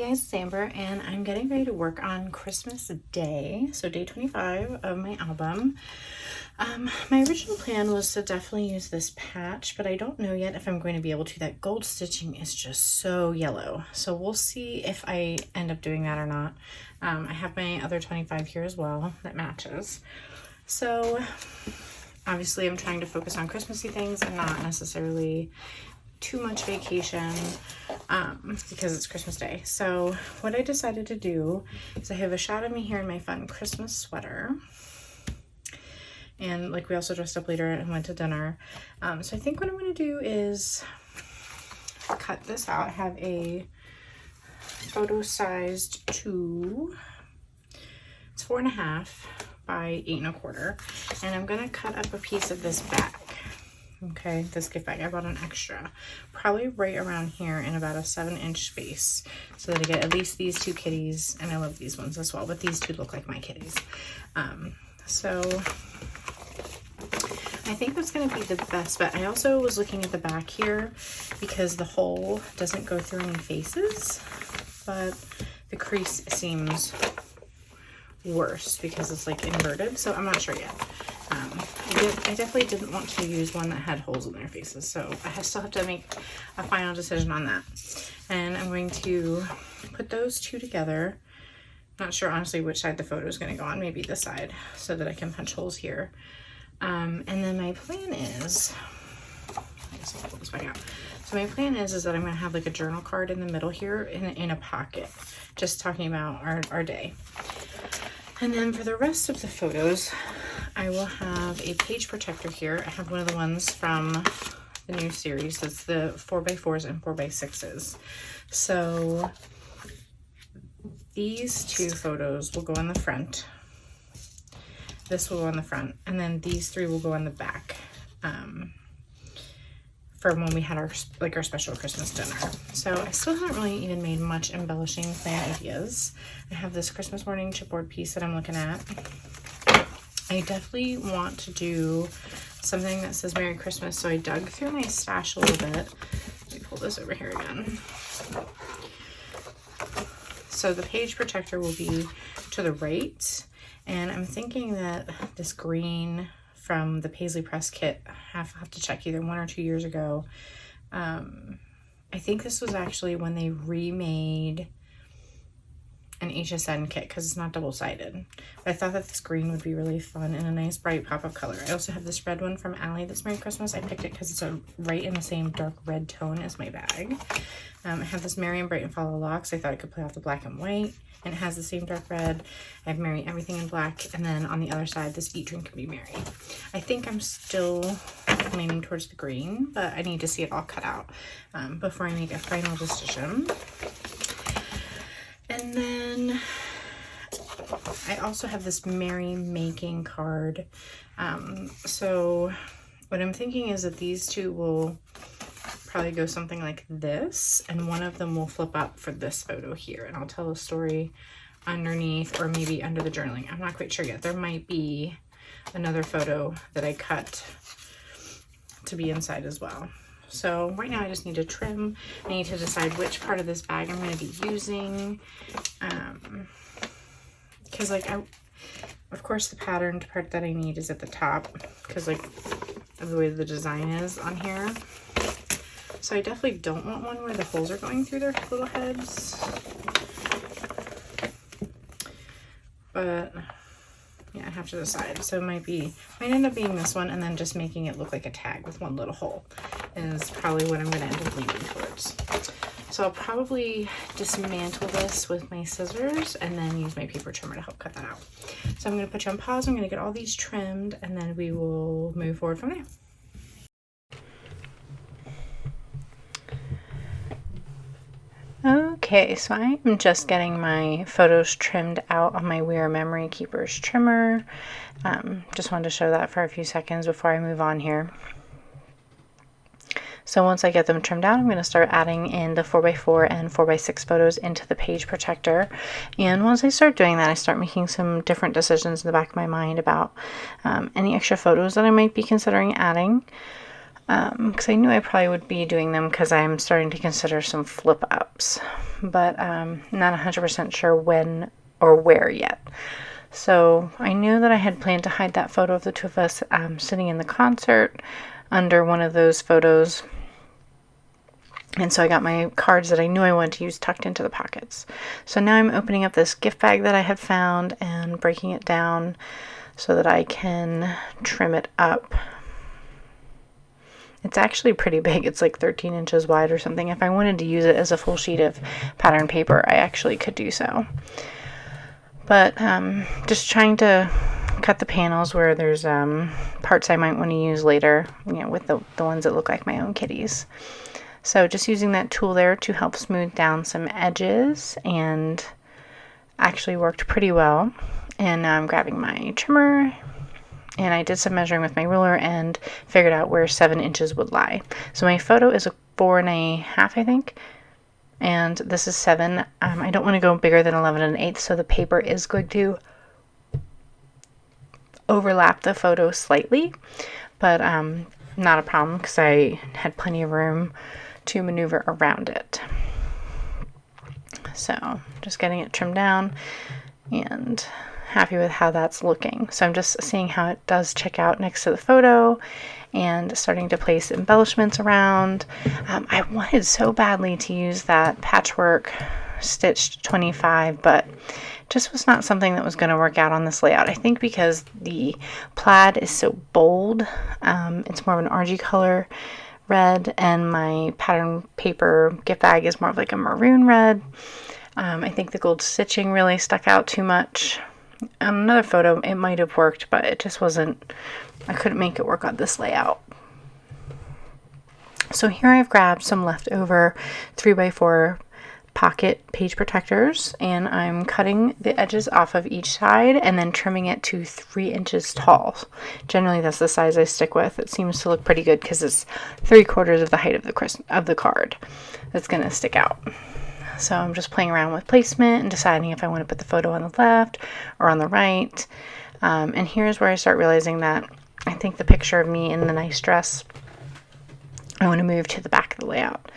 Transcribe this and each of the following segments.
guys, it's Amber, and I'm getting ready to work on Christmas Day, so day 25 of my album. My original plan was to definitely use this patch, but I don't know yet if I'm going to be able to. That gold stitching is just so yellow, so we'll see if I end up doing that or not. I have my other 25 here as well that matches. So obviously I'm trying to focus on Christmassy things and not necessarily too much vacation because it's Christmas Day. So what I decided to do is I have a shot of me here in my fun Christmas sweater, and like we also dressed up later and went to dinner. So I think what I'm going to do is cut this out. I have a photo sized 2, it's 4.5 by 8.25, and I'm going to cut up a piece of this back. Okay, this gift bag, I bought an extra, probably right around here in about a 7-inch space, so that I get at least these 2 kitties, and I love these ones as well, but these 2 look like my kitties. So I think that's going to be the best bet. I also was looking at the back here because the hole doesn't go through any faces, but the crease seems worse because it's like inverted, so I'm not sure yet. I definitely didn't want to use one that had holes in their faces, so I still have to make a final decision on that. And I'm going to put those 2 together. Not sure honestly which side the photo is going to go on, maybe this side, so that I can punch holes here. And then my plan is, I guess I'll pull this back out. So my plan is that I'm going to have like a journal card in the middle here in a pocket, just talking about our day. And then for the rest of the photos, I will have a page protector here. I have one of the ones from the new series. That's the 4x4s and 4x6s. So these 2 photos will go on the front. This will go on the front. And then these 3 will go on the back. From when we had our special Christmas dinner. So I still haven't really even made much embellishing plan ideas. I have this Christmas morning chipboard piece that I'm looking at. I definitely want to do something that says Merry Christmas, so I dug through my stash a little bit. Let me pull this over here again. So the page protector will be to the right, and I'm thinking that this green from the Paisley Press kit, I have to check, either 1 or 2 years ago. I think this was actually when they remade an HSN kit because it's not double-sided. But I thought that this green would be really fun and a nice bright pop-up color. I also have this red one from Allie that's Merry Christmas. I picked it because it's right in the same dark red tone as my bag. I have this Merry and Bright and Follow Locks. I thought it could play off the black and white, and it has the same dark red. I have Merry Everything in black, and then on the other side, this Eat, Drink, and Be Merry. I think I'm still leaning towards the green, but I need to see it all cut out before I make a final decision. And then I also have this Merry Making card. So what I'm thinking is that these 2 will probably go something like this, and one of them will flip up for this photo here, and I'll tell a story underneath or maybe under the journaling. I'm not quite sure yet. There might be another photo that I cut to be inside as well. So right now I just need to trim. I need to decide which part of this bag I'm going to be using. Because of course the patterned part that I need is at the top because like of the way the design is on here. So I definitely don't want one where the holes are going through their little heads. But yeah, I have to decide. So it might end up being this one, and then just making it look like a tag with one little hole is probably what I'm going to end up leaning towards. So I'll probably dismantle this with my scissors and then use my paper trimmer to help cut that out. So I'm going to put you on pause. I'm going to get all these trimmed, and then we will move forward from there. Okay, so I am just getting my photos trimmed out on my We Are Memory Keepers trimmer. Just wanted to show that for a few seconds before I move on here. So once I get them trimmed out, I'm going to start adding in the 4x4 and 4x6 photos into the page protector. And once I start doing that, I start making some different decisions in the back of my mind about any extra photos that I might be considering adding. because I knew I probably would be doing them because I'm starting to consider some flip ups, but not 100% sure when or where yet. So I knew that I had planned to hide that photo of the two of us sitting in the concert under one of those photos. And so I got my cards that I knew I wanted to use tucked into the pockets. So now I'm opening up this gift bag that I had found and breaking it down so that I can trim it up. It's actually pretty big. It's like 13 inches wide or something. If I wanted to use it as a full sheet of pattern paper, I actually could do so. But just trying to cut the panels where there's parts I might want to use later, you know, with the ones that look like my own kitties. So just using that tool there to help smooth down some edges, and actually worked pretty well. And now I'm grabbing my trimmer, and I did some measuring with my ruler and figured out where 7 inches would lie. So my photo is a 4.5, I think. And this is 7. I don't want to go bigger than 11 1/8, so the paper is going to overlap the photo slightly, but not a problem because I had plenty of room to maneuver around it. So just getting it trimmed down and happy with how that's looking. So I'm just seeing how it does check out next to the photo and starting to place embellishments around. I wanted so badly to use that patchwork stitched 25, but just was not something that was going to work out on this layout. I think because the plaid is so bold, it's more of an orangey color red, and my pattern paper gift bag is more of like a maroon red. I think the gold stitching really stuck out too much. On another photo it might have worked, but it just wasn't, I couldn't make it work on this layout. So here I've grabbed some leftover 3x4 pocket page protectors, and I'm cutting the edges off of each side and then trimming it to 3 inches tall. Generally that's the size I stick with. It seems to look pretty good because it's 3/4 of the height of the card that's going to stick out. So I'm just playing around with placement and deciding if I want to put the photo on the left or on the right. And here's where I start realizing that I think the picture of me in the nice dress, I want to move to the back of the layout.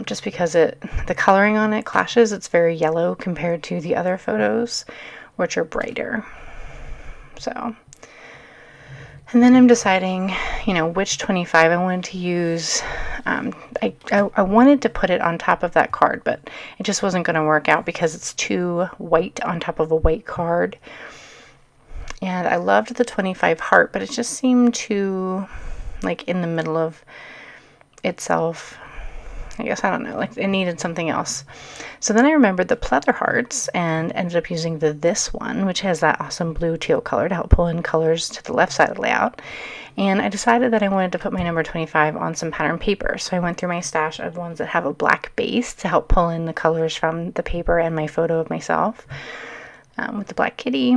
Just because the coloring on it clashes. It's very yellow compared to the other photos, which are brighter. So, and then I'm deciding, you know, which 25 I wanted to use. I wanted to put it on top of that card, but it just wasn't going to work out because it's too white on top of a white card. And I loved the 25 heart, but it just seemed too, like, in the middle of itself. I guess, I don't know, like it needed something else. So then I remembered the pleather hearts and ended up using this one, which has that awesome blue teal color to help pull in colors to the left side of the layout. And I decided that I wanted to put my number 25 on some pattern paper. So I went through my stash of ones that have a black base to help pull in the colors from the paper and my photo of myself with the black kitty.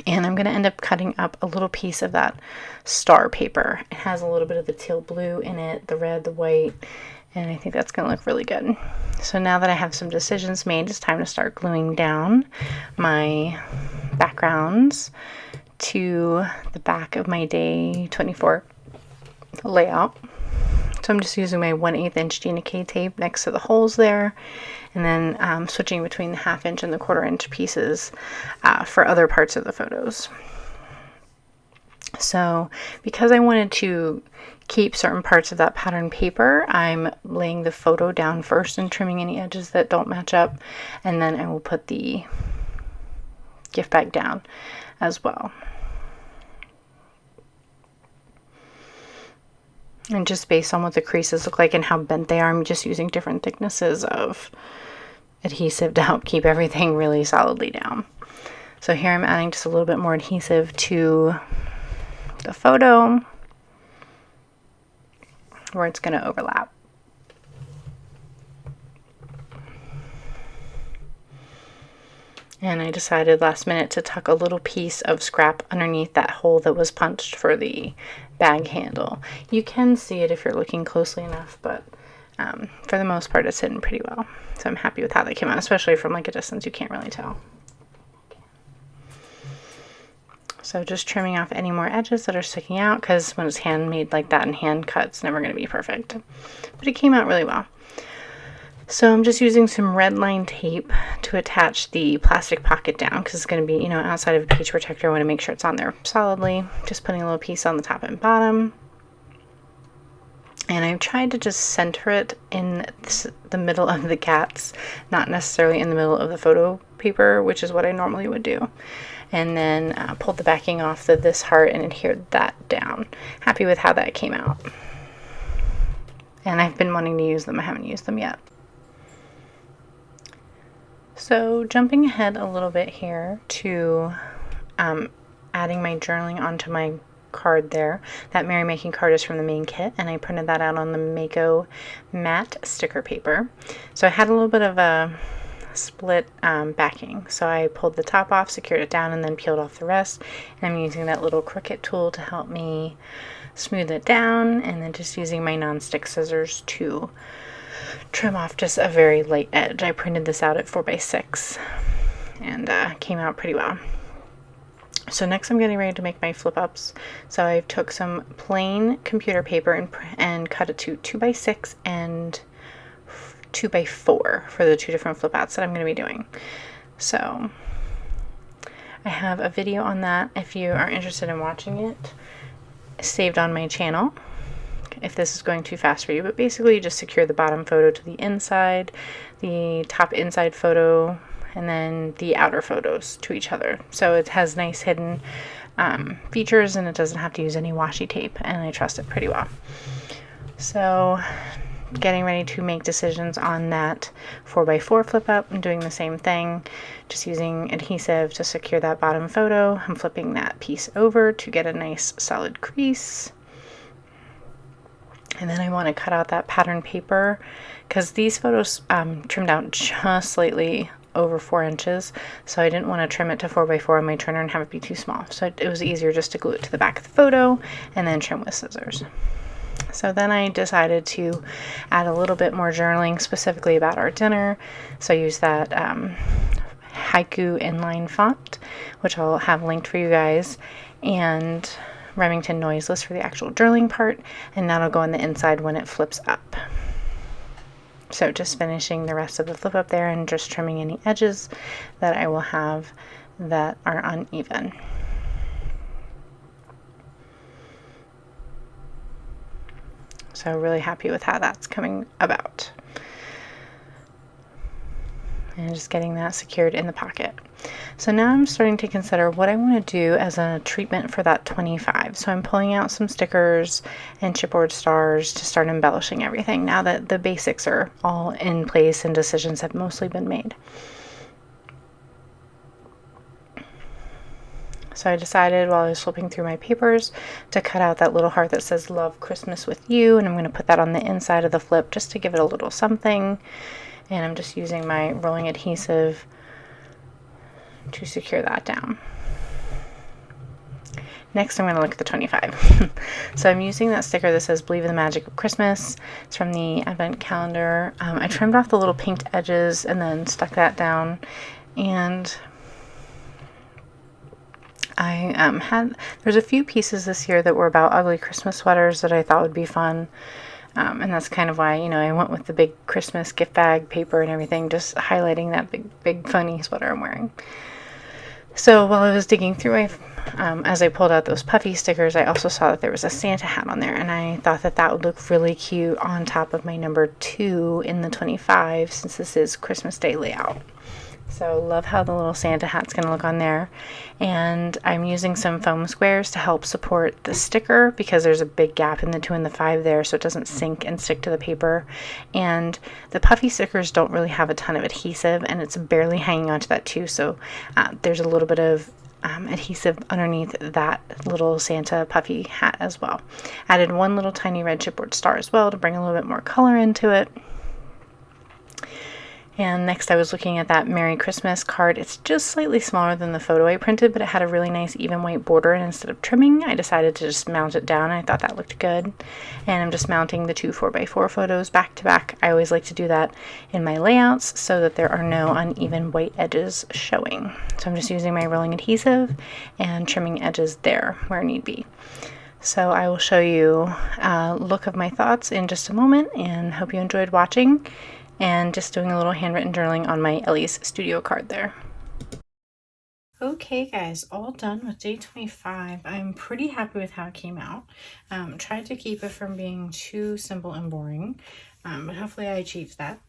And I'm going to end up cutting up a little piece of that star paper. It has a little bit of the teal blue in it, the red, the white, and I think that's going to look really good. So now that I have some decisions made, it's time to start gluing down my backgrounds to the back of my day 24 layout. So I'm just using my 1/8 inch Gina K tape next to the holes there, and then switching between the 1/2 inch and the 1/4 inch pieces for other parts of the photos. So because I wanted to keep certain parts of that pattern paper, I'm laying the photo down first and trimming any edges that don't match up, and then I will put the gift bag down as well. And just based on what the creases look like and how bent they are, I'm just using different thicknesses of adhesive to help keep everything really solidly down. So here I'm adding just a little bit more adhesive to the photo where it's going to overlap. And I decided last minute to tuck a little piece of scrap underneath that hole that was punched for the bag handle. You can see it if you're looking closely enough, but for the most part it's hidden pretty well. So I'm happy with how they came out, especially from like a distance you can't really tell. So just trimming off any more edges that are sticking out, because when it's handmade like that and hand cut, it's never going to be perfect. But it came out really well. So I'm just using some red line tape to attach the plastic pocket down, because it's going to be, you know, outside of a page protector. I want to make sure it's on there solidly. Just putting a little piece on the top and bottom. And I've tried to just center it in the middle of the cats, not necessarily in the middle of the photo paper, which is what I normally would do. And then pulled the backing off this heart and adhered that down. Happy with how that came out. And I've been wanting to use them. I haven't used them yet. So jumping ahead a little bit here to adding my journaling onto my card there. That Merry Making card is from the main kit, and I printed that out on the Mako matte sticker paper. So I had a little bit of a split backing, so I pulled the top off, secured it down, and then peeled off the rest. And I'm using that little Cricut tool to help me smooth it down, and then just using my non-stick scissors to trim off just a very light edge. I printed this out at 4x6 and came out pretty well. So next I'm getting ready to make my flip ups. So I took some plain computer paper and cut it to 2x6 and 2x4 for the two different flip outs that I'm going to be doing. So I have a video on that if you are interested in watching it, saved on my channel, if this is going too fast for you. But basically you just secure the bottom photo to the inside, the top inside photo, and then the outer photos to each other. So it has nice hidden features, and it doesn't have to use any washi tape, and I trust it pretty well. So getting ready to make decisions on that 4x4 flip up. I'm doing the same thing, just using adhesive to secure that bottom photo. I'm flipping that piece over to get a nice solid crease. And then I want to cut out that pattern paper, because these photos trimmed out just slightly over 4 inches, so I didn't want to trim it to 4x4 on my trimmer and have it be too small. So it was easier just to glue it to the back of the photo and then trim with scissors. So then I decided to add a little bit more journaling specifically about our dinner. So I used that haiku inline font, which I'll have linked for you guys, and Remington noiseless for the actual journaling part, and that'll go on the inside when it flips up. So just finishing the rest of the flip up there and just trimming any edges that I will have that are uneven. So really happy with how that's coming about. And just getting that secured in the pocket. So now I'm starting to consider what I want to do as a treatment for that 25. So I'm pulling out some stickers and chipboard stars to start embellishing everything now that the basics are all in place and decisions have mostly been made. So I decided while I was flipping through my papers to cut out that little heart that says Love Christmas with You, and I'm going to put that on the inside of the flip just to give it a little something. And I'm just using my rolling adhesive to secure that down. Next, I'm going to look at the 25. So I'm using that sticker that says Believe in the Magic of Christmas. It's from the Advent calendar. I trimmed off the little pinked edges and then stuck that down. And I there's a few pieces this year that were about ugly Christmas sweaters that I thought would be fun. And that's kind of why, you know, I went with the big Christmas gift bag paper and everything, just highlighting that big funny sweater I'm wearing. So while I was digging through, as I pulled out those puffy stickers, I also saw that there was a Santa hat on there, and I thought that that would look really cute on top of my number 2 in the 25, since this is Christmas Day layout. So love how the little Santa hat's going to look on there. And I'm using some foam squares to help support the sticker, because there's a big gap in the 2 and the 5 there, so it doesn't sink and stick to the paper. And the puffy stickers don't really have a ton of adhesive, and it's barely hanging onto that too, so there's a little bit of adhesive underneath that little Santa puffy hat as well. Added one little tiny red chipboard star as well to bring a little bit more color into it. And next I was looking at that Merry Christmas card. It's just slightly smaller than the photo I printed, but it had a really nice even white border, and instead of trimming, I decided to just mount it down. I thought that looked good. And I'm just mounting the two 4x4 photos back to back. I always like to do that in my layouts so that there are no uneven white edges showing. So I'm just using my rolling adhesive and trimming edges there where need be. So I will show you a look of my thoughts in just a moment, and hope you enjoyed watching. And just doing a little handwritten journaling on my Ellie's Studio card there. Okay guys, all done with day 25. I'm pretty happy with how it came out. Tried to keep it from being too simple and boring, but hopefully I achieved that.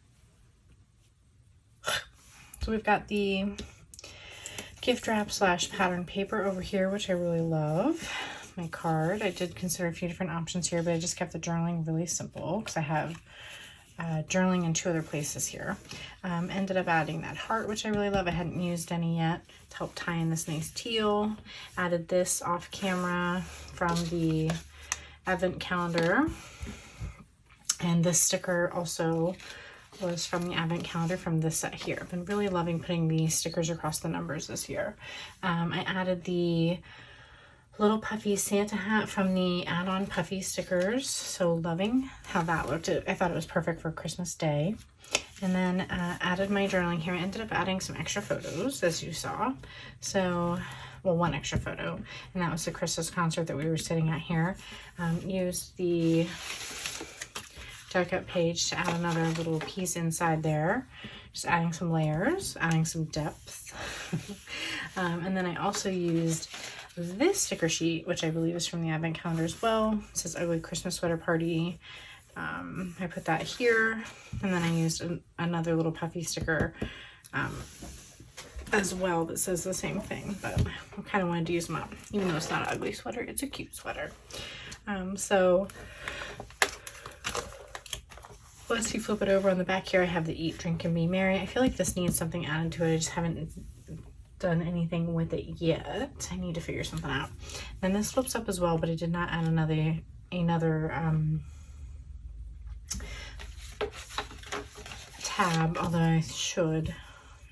So we've got the gift wrap / pattern paper over here, which I really love. My card, I did consider a few different options here, but I just kept the journaling really simple because I have journaling in 2 other places here. Ended up adding that heart, which I really love. I hadn't used any yet, to help tie in this nice teal. Added this off camera from the advent calendar. And this sticker also was from the advent calendar from this set here. I've been really loving putting these stickers across the numbers this year. I added the little puffy Santa hat from the add-on puffy stickers. So loving how that looked. I thought it was perfect for Christmas Day. And then added my journaling here. I ended up adding some extra photos, as you saw. So, well, 1 extra photo, and that was the Christmas concert that we were sitting at here. Used the die cut page to add another little piece inside there. Just adding some layers, adding some depth. And then I also used this sticker sheet, which I believe is from the advent calendar as well. It says Ugly Christmas Sweater Party. I put that here, and then I used another little puffy sticker as well that says the same thing, but I kind of wanted to use them up. Even though it's not an ugly sweater, it's a cute sweater. So once you flip it over on the back here, I have the Eat, Drink, and Be Merry. I feel like this needs something added to it. I just haven't done anything with it yet. I need to figure something out. Then this flips up as well, but I did not add another tab, although I should.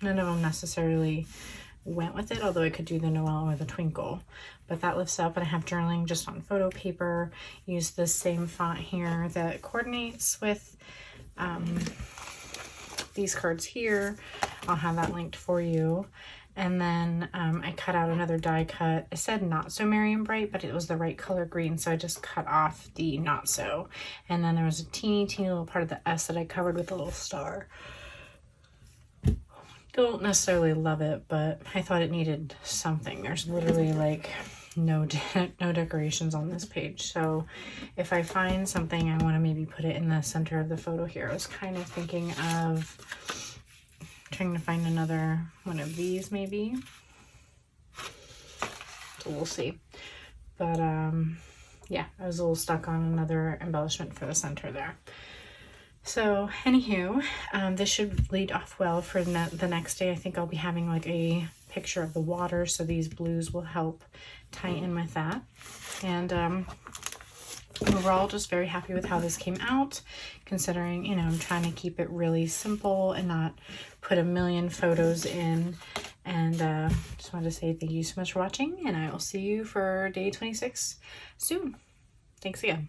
None of them necessarily went with it, although I could do the Noel or the Twinkle. But that lifts up, and I have journaling just on photo paper. Use the same font here that coordinates with these cards here. I'll have that linked for you. And then I cut out another die cut. It said Not So Merry and Bright, but it was the right color green, so I just cut off the Not So. And then there was a teeny little part of the S that I covered with a little star. Don't necessarily love it, but I thought it needed something. There's literally like no decorations on this page. So if I find something, I want to maybe put it in the center of the photo here. I was kind of thinking of trying to find another one of these maybe, so we'll see. But yeah, I was a little stuck on another embellishment for the center there. So anywho, this should lead off well for the next day. I think I'll be having like a picture of the water, so these blues will help tie in with that. And overall, just very happy with how this came out, considering, you know, I'm trying to keep it really simple and not put a million photos in. And just wanted to say thank you so much for watching, and I will see you for day 26 soon. Thanks again.